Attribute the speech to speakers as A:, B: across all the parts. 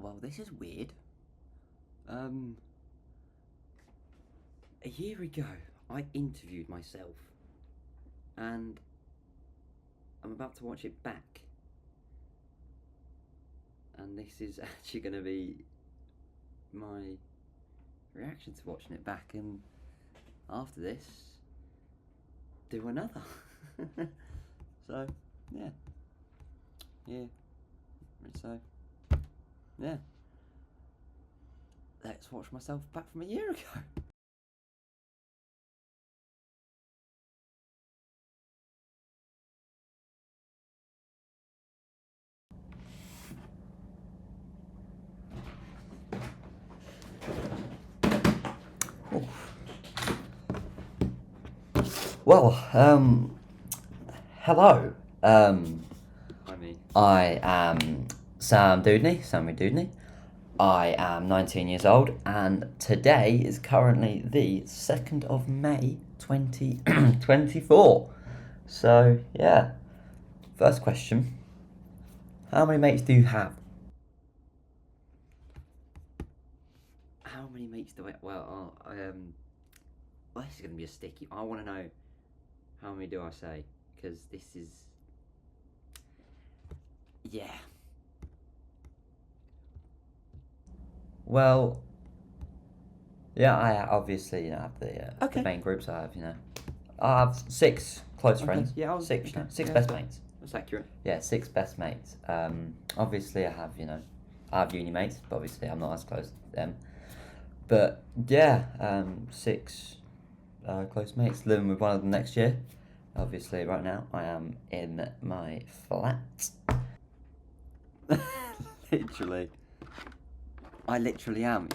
A: well, this is weird. A year ago, I interviewed myself, and I'm about to watch it back. And this is actually going to be my reaction to watching it back, and after this, do another. So, yeah. So, yeah. Let's watch myself back from a year ago. Well, hello. I am Sammy Doodney. I am 19 years old, and today is currently the 2nd of May 2024. So, yeah. First question. How many mates do you have? How many mates do I... Well, this is going to be a sticky... I want to know how many do I say, because this is... Yeah. Well... Yeah, I obviously have the main groups. I have 6 close friends. Yeah, six best mates. That's accurate. Yeah, 6 best mates. Obviously I have uni mates, but obviously I'm not as close to them. But yeah, 6 close mates. Living with one of them next year. Obviously, right now I am in my flat. Literally. I literally am.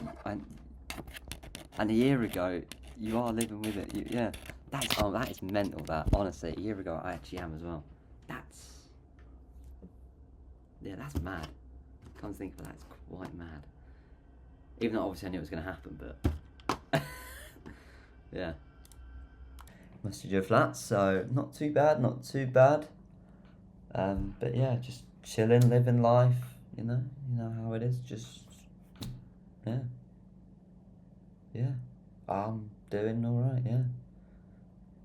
A: And a year ago, you are living with it. Yeah. That is mental, that. Honestly, a year ago, I actually am as well. That's mad. Come to think of it, that's quite mad. Even though obviously I knew it was going to happen, but... yeah. My studio flat, so not too bad. But yeah, just chilling, living life, you know how it is, just... Yeah. I'm doing alright, yeah.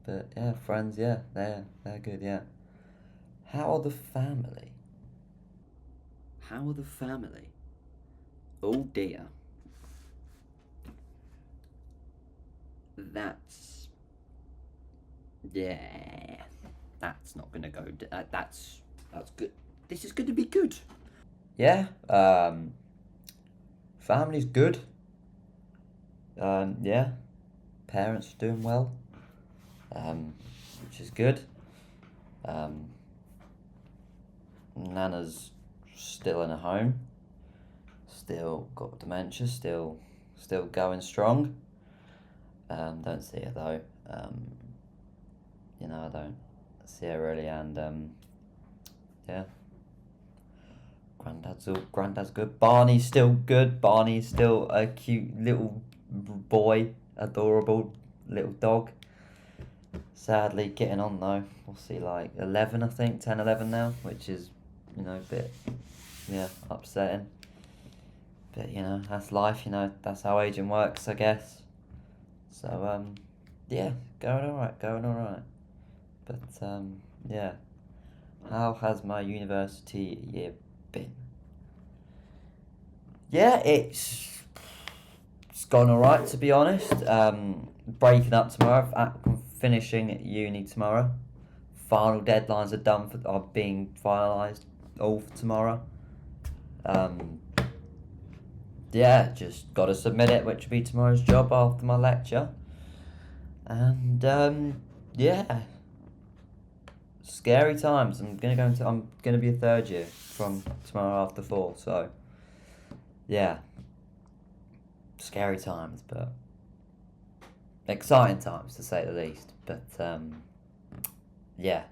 A: But yeah, friends, yeah, they're good, yeah. How are the family? Oh dear. That's... Yeah. That's not gonna go... That's good. This is gonna be good. Yeah, family's good. Yeah. Parents are doing well. Which is good. Nana's still in a home. Still got dementia. Still going strong. Don't see her though. I don't see her really, and yeah. Granddad's good. Barney's still good. Barney's still a cute little boy, adorable little dog. Sadly, getting on though. We'll see, like 11, I think, 10, 11 now, which is, a bit, upsetting. But that's life. That's how aging works, I guess. So yeah, going alright. But yeah, how has my university year been? Yeah, it's gone alright, to be honest. Breaking up tomorrow. I'm finishing uni tomorrow. Final deadlines are being finalised all for tomorrow. Yeah, just got to submit it, which will be tomorrow's job after my lecture. And yeah, scary times. I'm gonna be a 3rd year from tomorrow after 4. So yeah, scary times, but exciting times to say the least. But yeah.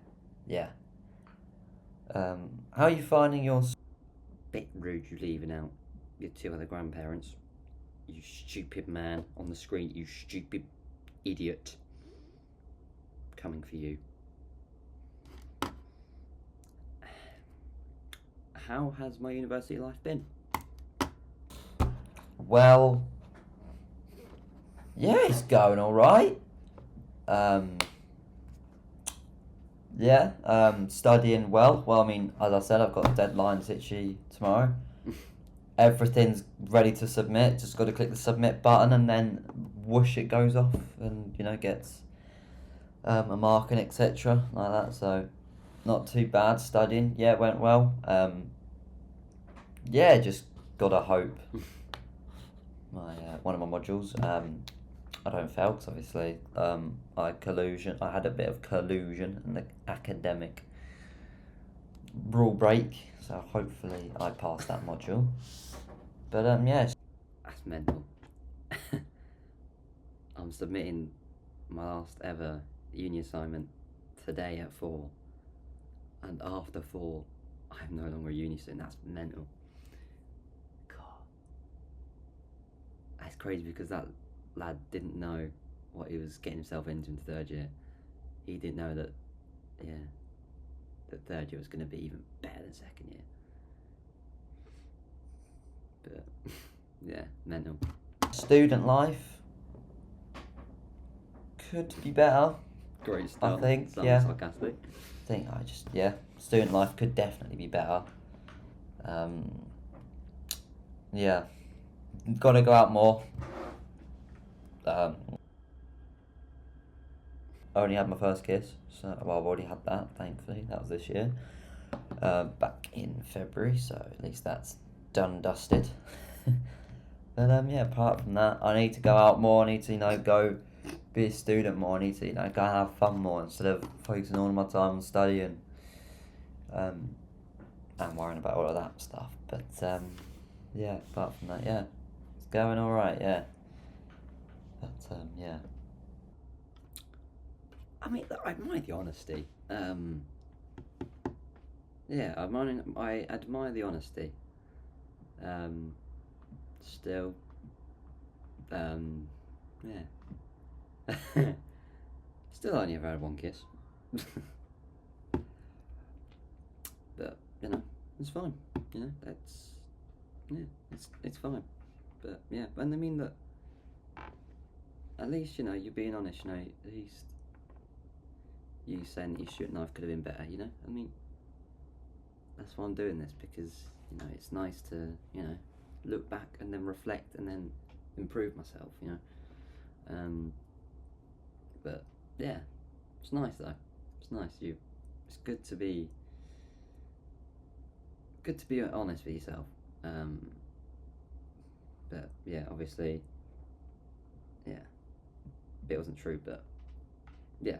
A: How are you finding your... Bit rude you leaving out your 2 other grandparents. You stupid man on the screen, you stupid idiot. Coming for you. How has my university life been? Well, yeah, it's going all right. Studying well. Well, I mean, as I said, I've got deadlines literally tomorrow. Everything's ready to submit. Just got to click the submit button, and then whoosh, it goes off, and gets a mark and etc. like that. So, not too bad. Studying, yeah, it went well. Yeah, just gotta hope. My one of my modules. I don't fail because obviously I had a bit of collusion in the academic rule break, so hopefully I pass that module. But yeah,
B: That's mental. I'm submitting my last ever uni assignment today at 4, and after 4, I'm no longer a uni student. That's mental. God. That's crazy because that lad didn't know what he was getting himself into in third year. He didn't know that, that third year was going to be even better than second year. But, yeah, mental.
A: student life could be better.
B: Great start.
A: I think,
B: Sounding
A: yeah.
B: sarcastic.
A: Student life could definitely be better. Yeah, gotta go out more. I only had my first kiss, so I've already had that, thankfully. That was this year, back in February, so at least that's done and dusted. But yeah, apart from that, I need to go out more. I need to go be a student more. I need to go have fun more instead of focusing all of my time on studying, and worrying about all of that stuff. But yeah, apart from that, yeah, it's going all right. Yeah, but yeah.
B: I mean, I admire the honesty. Yeah, I admire the honesty. Still, yeah. Still only ever had one kiss. But, it's fine. That's, yeah, it's fine. But, yeah, and I mean that, at least, you're being honest, at least you saying that your student life could have been better, I mean, that's why I'm doing this, because, it's nice to, look back and then reflect and then improve myself, but yeah, it's nice though. It's nice. It's good to be honest with yourself. But yeah, obviously, yeah, it wasn't true, but yeah.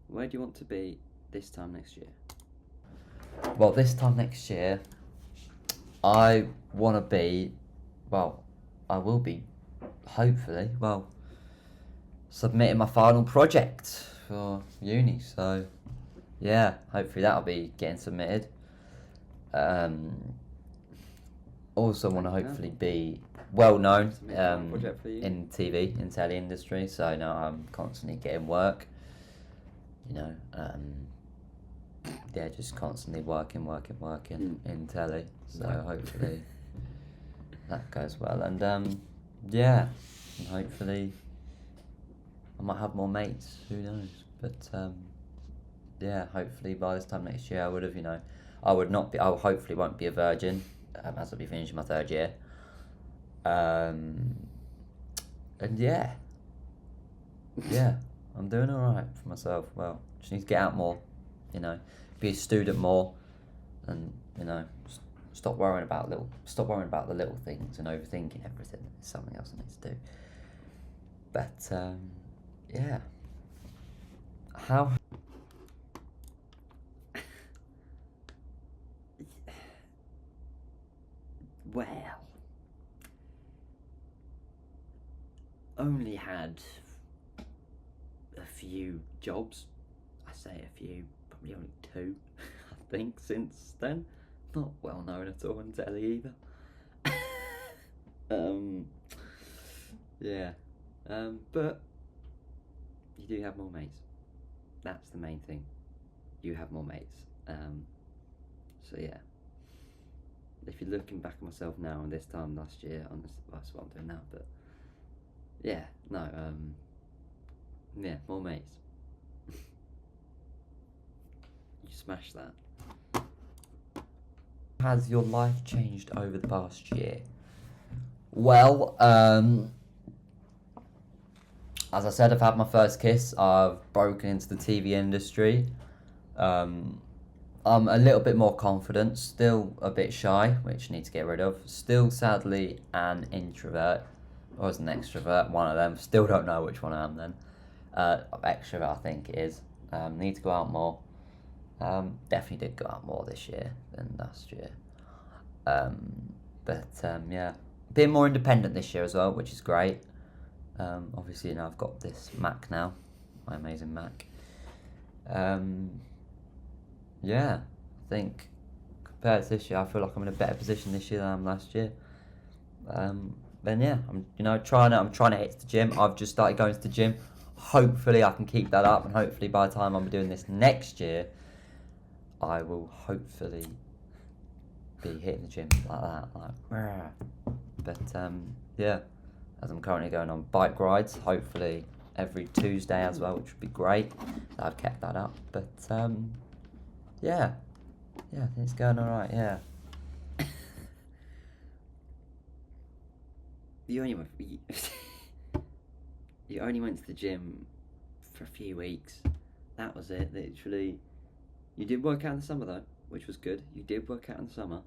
B: Where do you want to be this time next year?
A: Well, this time next year, I want to be, well, I will be, hopefully, submitting my final project for uni. So, yeah, hopefully that'll be getting submitted. Also want to hopefully be well known in TV, in telly industry. So I'm constantly getting work. Yeah, just constantly working in telly. So hopefully that goes well, and yeah, and hopefully I might have more mates. Who knows? But yeah, hopefully by this time next year I would have, I would not be. I hopefully won't be a virgin, as I'll be finishing my third year. And yeah, I'm doing all right for myself. Well, just need to get out more, be a student more, and stop worrying about the little things and overthinking everything. It's something else I need to do. But yeah, how?
B: Well, only had a few jobs. I say a few, probably only 2, I think, since then. Not well known at all in telly either. Yeah. But you do have more mates. That's the main thing. You have more mates. So yeah. if you're looking back at myself now and this time last year, that's what I'm doing now. But yeah, no, yeah, more mates. You smashed that.
A: Has your life changed over the past year? Well, as I said, I've had my first kiss. I've broken into the TV industry. I'm a little bit more confident, still a bit shy, which I need to get rid of. Still, sadly, an introvert. Or as an extrovert, one of them. Still don't know which one I am then. Extrovert, I think it is. Need to go out more. Definitely did go out more this year than last year. Yeah. Being more independent this year as well, which is great. Obviously, I've got this Mac now. My amazing Mac. Yeah, I think compared to this year, I feel like I'm in a better position this year than I am last year. Then yeah, I'm trying to hit the gym. I've just started going to the gym. Hopefully, I can keep that up, and hopefully, by the time I'm doing this next year, I will hopefully be hitting the gym like that. Yeah, as I'm currently going on bike rides, hopefully every Tuesday as well, which would be great. I've kept that up, but yeah, I think it's going all right. Yeah.
B: You only went. You only went to the gym for a few weeks. That was it. Literally, you did work out in the summer though, which was good. You did work out in the summer,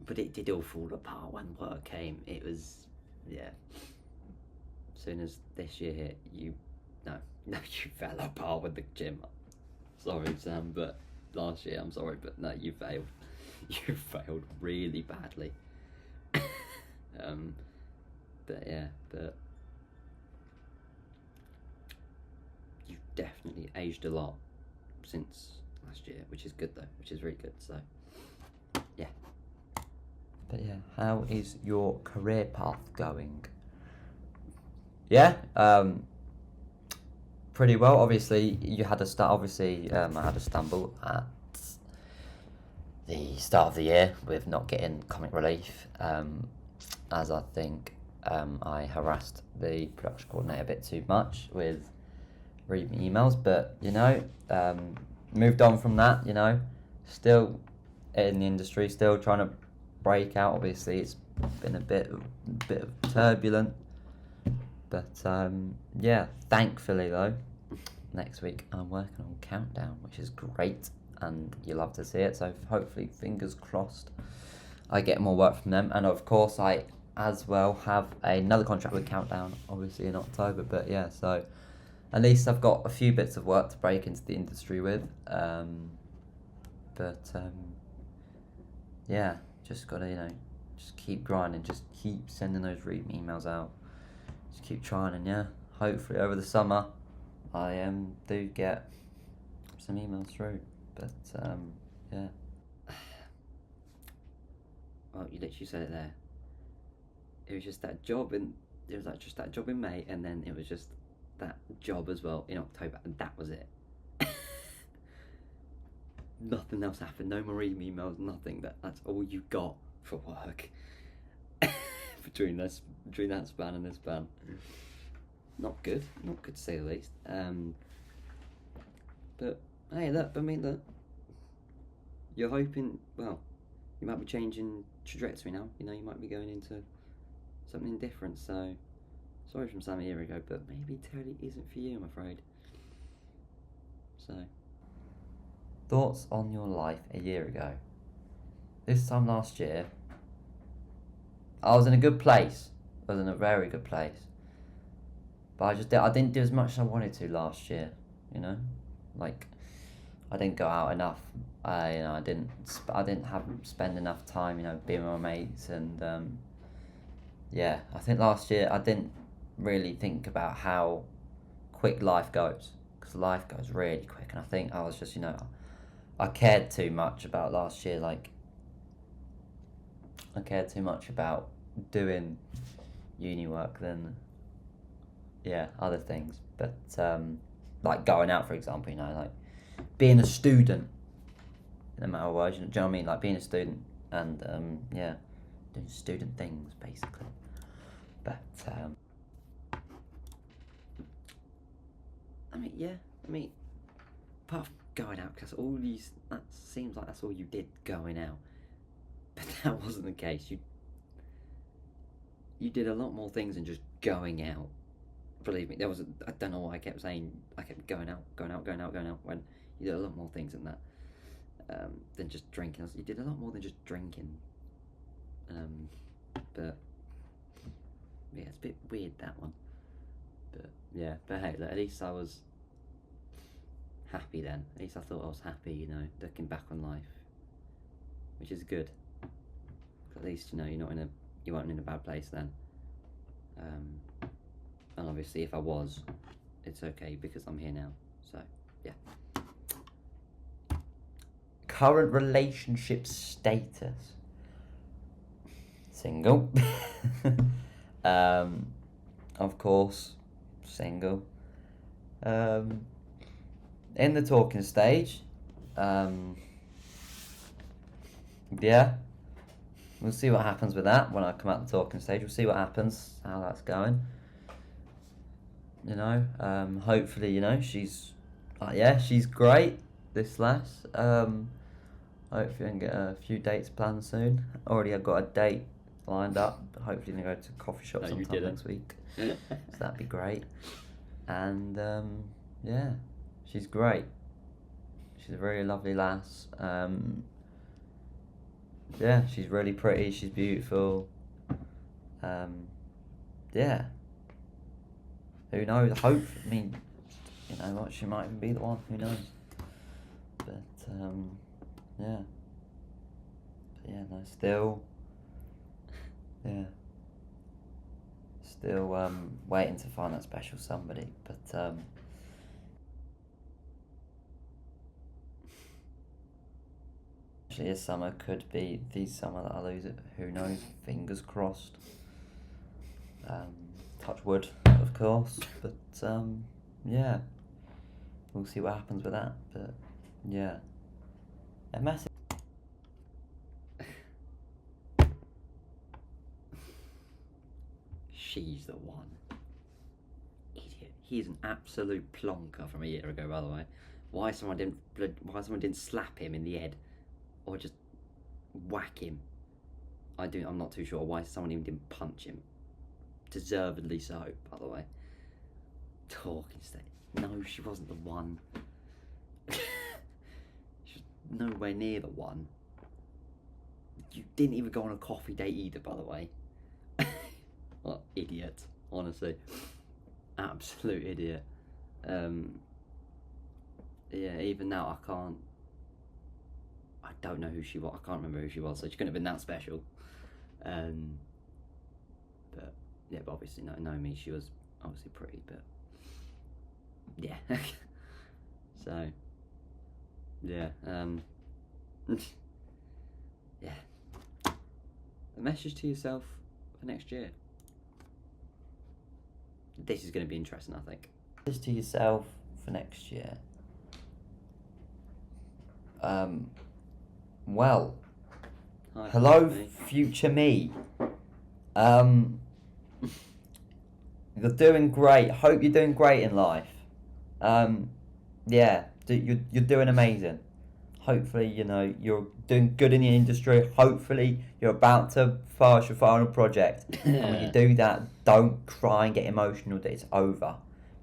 B: but it did all fall apart when work came. It was, yeah. As soon as this year hit, you fell apart with the gym. Sorry, Sam, but last year, I'm sorry, but no, you failed. You failed really badly. But you've definitely aged a lot since last year, which is good though, which is really good. So, yeah.
A: But yeah, how is your career path going? Yeah, pretty well. Obviously, you had to start. Obviously, I had to stumble at the start of the year with not getting comic relief, as I think I harassed the production coordinator a bit too much with reading emails. But moved on from that. Still in the industry, still trying to break out. Obviously, it's been a bit of turbulent. But yeah, thankfully though, next week I'm working on Countdown, which is great, and you'll love to see it. So hopefully, fingers crossed, I get more work from them. And of course, I as well have another contract with Countdown, obviously in October. But yeah, so at least I've got a few bits of work to break into the industry with. Yeah, just gotta just keep grinding, just keep sending those read emails out. Just keep trying, and yeah, hopefully over the summer I do get some emails through. But yeah.
B: Well, you literally said it there. It was just that job just that job in May, and then it was just that job as well in October, and that was it. Nothing else happened. No more emails. Nothing. That's all you got for work. between that span and this span. Not good to say the least. But hey, look, you're hoping, well, you might be changing trajectory now. You might be going into something different. So sorry from Sam a year ago, but maybe telly isn't for you, I'm afraid. So,
A: Thoughts on your life a year ago? This time last year, I was in a good place. I was in a very good place. But I didn't do as much as I wanted to last year. Like I didn't go out enough. I didn't spend enough time being with my mates, and yeah, I think last year I didn't really think about how quick life goes, because life goes really quick, and I think I was just I cared too much about last year. Like I cared too much about doing uni work than other things. But like going out, for example, like being a student no matter what. Do you know what I mean? Like being a student and yeah, doing student things basically. But
B: I mean, yeah. I mean, apart from going out, because that seems like that's all you did, going out. But that wasn't the case. You did a lot more things than just going out. Believe me, I don't know why I kept saying, I kept going out, when you did a lot more things than that. Than just drinking. You did a lot more than just drinking. But yeah, it's a bit weird, that one. But yeah, but hey, look, at least I was happy then. At least I thought I was happy, you know, looking back on life, which is good. At least, you know, you weren't in a bad place then. And obviously, if I was, it's okay because I'm here now. So yeah.
A: current relationship status. Single. Of course, single. In the talking stage. Yeah. We'll see what happens with that when I come out the talking stage. We'll see what happens, how that's going. You know, hopefully, you know, she's great, this lass. Hopefully I can get a few dates planned soon. Already I've got a date lined up. Hopefully I'm going to go to a coffee shop sometime next week. So that'd be great. And yeah, she's great. She's a very lovely lass. Yeah, she's really pretty. She's beautiful. Yeah. Who knows? I mean, you know what? She might even be the one. Who knows? But yeah. But yeah, no, still. Yeah. Still waiting to find that special somebody. But actually, this summer could be the summer that I lose it. Who knows? Fingers crossed. Touch wood, of course. But yeah, we'll see what happens with that. But yeah, a massive.
B: She's the one. Idiot. He's an absolute plonker from a year ago, by the way. Why someone didn't slap him in the head, or just whack him? I'm not too sure why someone even didn't punch him. Deservedly so, by the way. Talking stage. No, she wasn't the one. She was nowhere near the one. You didn't even go on a coffee date either, by the way. What idiot, honestly. Absolute idiot. Yeah, even now I don't know who she was. I can't remember who she was, so she couldn't have been that special. But yeah, but obviously know me, she was obviously pretty, but yeah. So yeah, yeah. A message to yourself for next year. This is going to be interesting, I think.
A: Message to yourself for next year. Well,
B: Hi,
A: hello,
B: me.
A: future me. You're doing great. Hope you're doing great in life. Yeah, you're doing amazing. Hopefully, you know, you're doing good in the industry. Hopefully, you're about to finish your final project. And when you do that, don't cry and get emotional that it's over.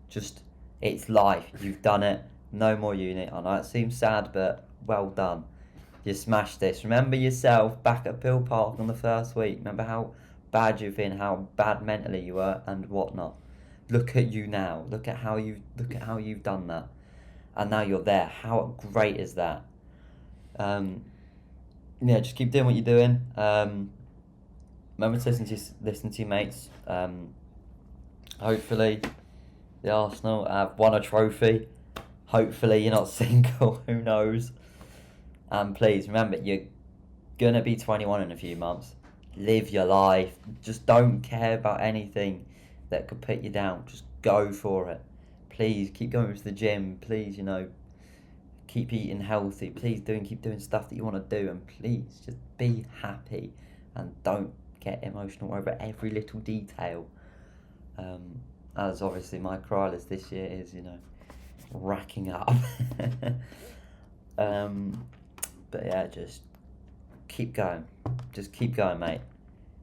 A: Just, it's life. You've done it. No more uni. I know it seems sad, but well done. You smashed this. Remember yourself back at Pill Park on the first week. Remember how bad you've been, how bad mentally you were, and whatnot. Look at you now. Look at how you've done that, and now you're there. How great is that? Yeah, just keep doing what you're doing. Remember to listen to your mates. Hopefully, the Arsenal have won a trophy. Hopefully, you're not single. Who knows? And please remember, you're gonna be 21 in a few months. Live your life. Just don't care about anything that could put you down. Just go for it. Please keep going to the gym. Please, you know, keep eating healthy. Please keep doing stuff that you want to do, and please just be happy, and don't get emotional over every little detail. As obviously my cry list this year is, racking up. But yeah, just keep going. Just keep going, mate.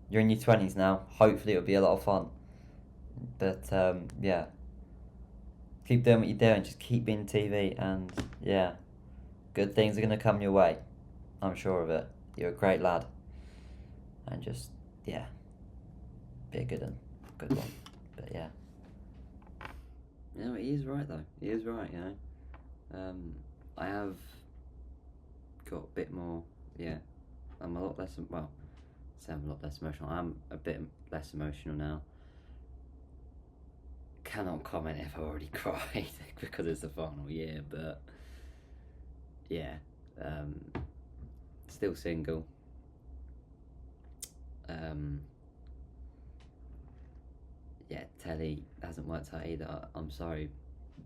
A: You're in your 20s now. Hopefully it'll be a lot of fun. But yeah, keep doing what you're doing. Just keep being TV, and yeah, good things are going to come your way. I'm sure of it. You're a great lad. And just, yeah, be a good one. But yeah.
B: No, he is right though. He is right, I have got a bit more, I'm a lot less, well, say I'm a lot less emotional. I'm a bit less emotional now. Cannot comment if I already cried because it's the final year, but yeah, still single. Yeah, telly hasn't worked out either. I'm sorry,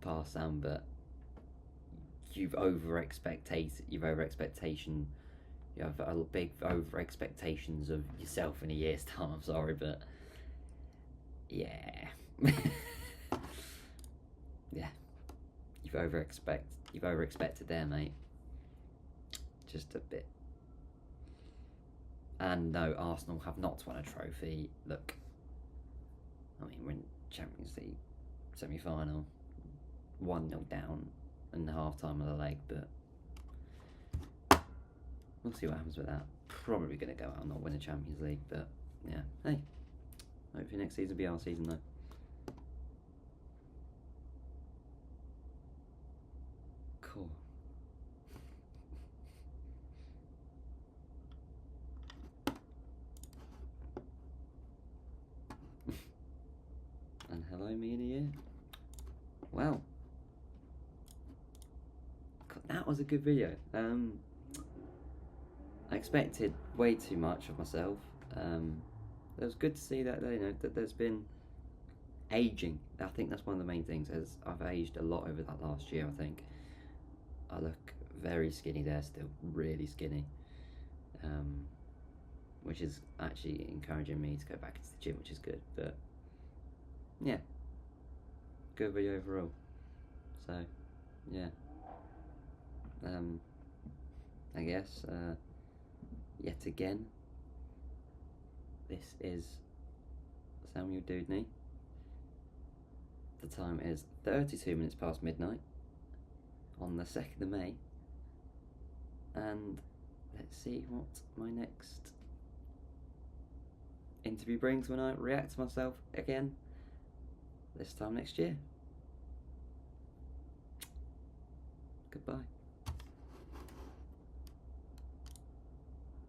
B: pass Sam, but you've over expectation. You have a big over expectations of yourself in a year's time. I'm sorry, but yeah, yeah, you've over expected there, mate. Just a bit. And no, Arsenal have not won a trophy. Look, I mean, we're in Champions League semi-final, 1-0 down in the half-time of the leg, but we'll see what happens with that. Probably going to go out and not win a Champions League, but yeah, hey, hopefully next season will be our season though. Cool. And hello, me in a year. Wow. God, that was a good video. I expected way too much of myself. It was good to see that that there's been aging. I think that's one of the main things. As I've aged a lot over that last year. I think I look very skinny there, still really skinny, which is actually encouraging me to go back into the gym, which is good. But yeah, good video overall. So yeah, I guess yet again, this is Samuel Dudney. The time is 32 minutes past midnight on the 2nd of May, and let's see what my next interview brings when I react to myself again this time next year. Goodbye.